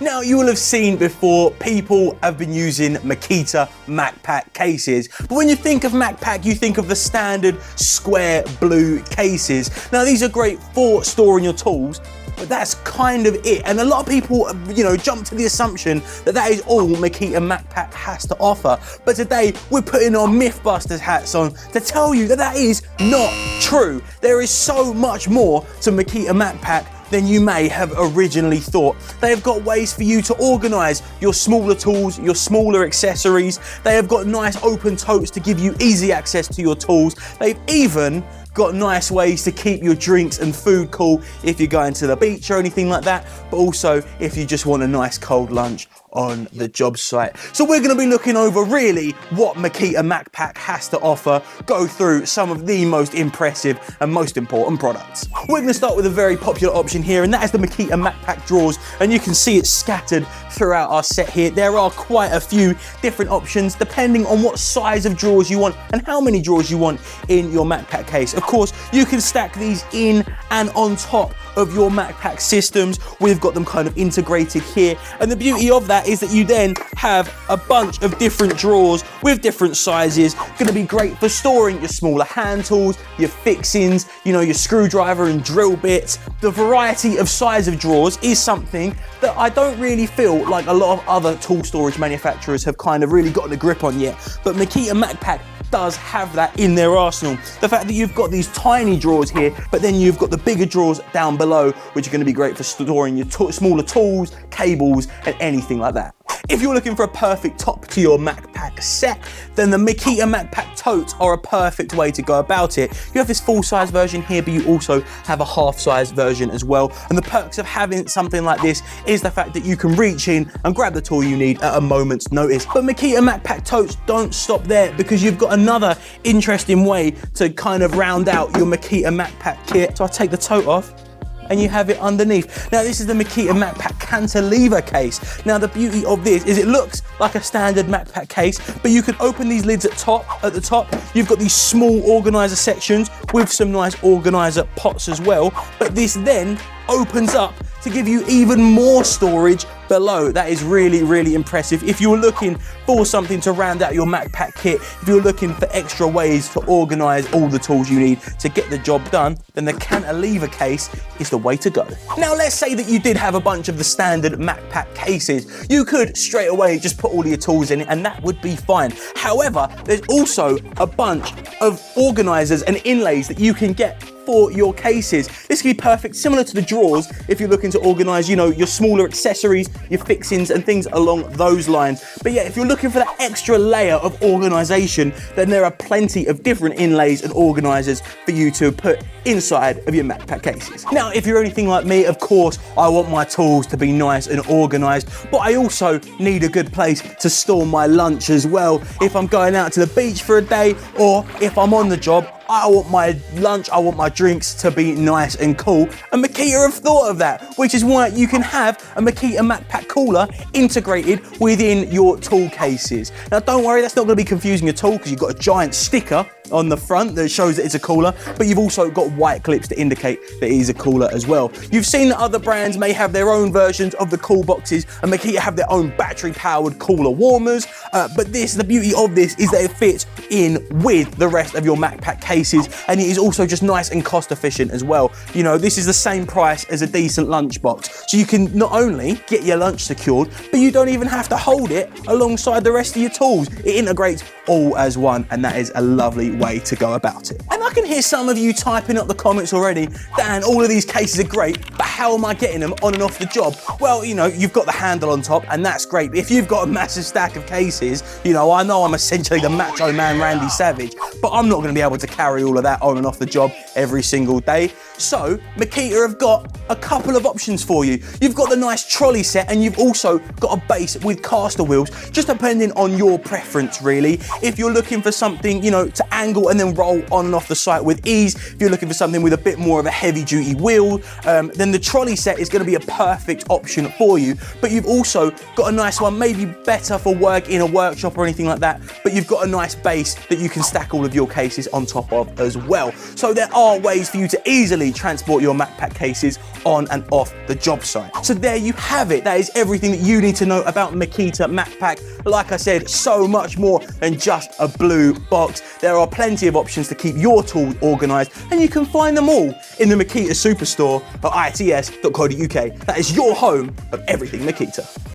Now, you will have seen before, people have been using Makita Makpac cases. But when you think of Makpac, you think of the standard square blue cases. Now, these are great for storing your tools, but that's kind of it. And a lot of people, jump to the assumption that that is all Makita Makpac has to offer. But today, we're putting our Mythbusters hats on to tell you that that is not true. There is so much more to Makita Makpac than you may have originally thought. They have got ways for you to organise your smaller tools, your smaller accessories. They have got nice open totes to give you easy access to your tools. They've even got nice ways to keep your drinks and food cool if you're going to the beach or anything like that, but also if you just want a nice cold lunch on the job site. So we're going to be looking over really what Makita Makpac has to offer, go through some of the most impressive and most important products. We're going to start with a very popular option here, and that is the Makita Makpac drawers, and you can see it scattered throughout our set here. There are quite a few different options depending on what size of drawers you want and how many drawers you want in your Makpac case. Of course, you can stack these in and on top of your Makpac systems. We've got them kind of integrated here, and the beauty of that is that you then have a bunch of different drawers with different sizes. Going to be great for storing your smaller hand tools, your fixings, your screwdriver and drill bits. The variety of size of drawers is something that I don't really feel like a lot of other tool storage manufacturers have kind of really gotten a grip on yet, but Makita Makpac does have that in their arsenal. The fact that you've got these tiny drawers here, but then you've got the bigger drawers down below, which are going to be great for storing your smaller tools, cables, and anything like that. If you're looking for a perfect top to your Makpac set, then the Makita Makpac totes are a perfect way to go about it. You have this full-size version here, but you also have a half-size version as well. And the perks of having something like this is the fact that you can reach in and grab the tool you need at a moment's notice. But Makita Makpac totes don't stop there, because you've got another interesting way to kind of round out your Makita Makpac kit. So I take the tote off, and you have it underneath. Now, this is the Makita Makpac Cantilever case. Now, the beauty of this is it looks like a standard Makpac case, but you can open these lids at the top. You've got these small organizer sections with some nice organizer pots as well, but this then opens up to give you even more storage below. That is really, really impressive. If you're looking for something to round out your Makpac kit, if you're looking for extra ways to organize all the tools you need to get the job done, then the Cantilever case is the way to go. Now, let's say that you did have a bunch of the standard Makpac cases. You could straight away just put all of your tools in it, and that would be fine. However, there's also a bunch of organizers and inlays that you can get for your cases. This can be perfect, similar to the drawers, if you're looking to organize, your smaller accessories, your fixings and things along those lines. But yeah, if you're looking for that extra layer of organization, then there are plenty of different inlays and organizers for you to put inside of your Makpac cases. Now, if you're anything like me, of course, I want my tools to be nice and organized, but I also need a good place to store my lunch as well. If I'm going out to the beach for a day, or if I'm on the job, I want my lunch, I want my drinks to be nice and cool, and Makita have thought of that, which is why you can have a Makita Makpac cooler integrated within your tool cases. Now, don't worry, that's not going to be confusing at all, because you've got a giant sticker on the front that shows that it's a cooler, but you've also got white clips to indicate that it is a cooler as well. You've seen that other brands may have their own versions of the Coolboxes, and Makita have their own battery-powered cooler warmers, but the beauty of this is that it fits in with the rest of your Makpac cases, and it is also just nice and cost efficient as well. This is the same price as a decent lunchbox, so you can not only get your lunch secured, but you don't even have to hold it alongside the rest of your tools. It integrates all as one, and that is a lovely way to go about it. And I can hear some of you typing up the comments already, Dan, all of these cases are great, but how am I getting them on and off the job? Well, you've got the handle on top, and that's great. But if you've got a massive stack of cases, I know I'm essentially the macho man Randy Savage, but I'm not going to be able to carry all of that on and off the job every single day. So Makita have got a couple of options for you. You've got the nice trolley set, and you've also got a base with caster wheels, just depending on your preference really. If you're looking for something, to angle and then roll on and off the site with ease, if you're looking for something with a bit more of a heavy duty wheel, then the trolley set is going to be a perfect option for you. But you've also got a nice one, maybe better for work in a workshop or anything like that, but you've got a nice base that you can stack all of your cases on top of as well. So there are ways for you to easily easily transport your Makpac cases on and off the job site. So there you have it. That is everything that you need to know about Makita Makpac. Like I said, so much more than just a blue box. There are plenty of options to keep your tools organised, and you can find them all in the Makita Superstore at its.co.uk. That is your home of everything Makita.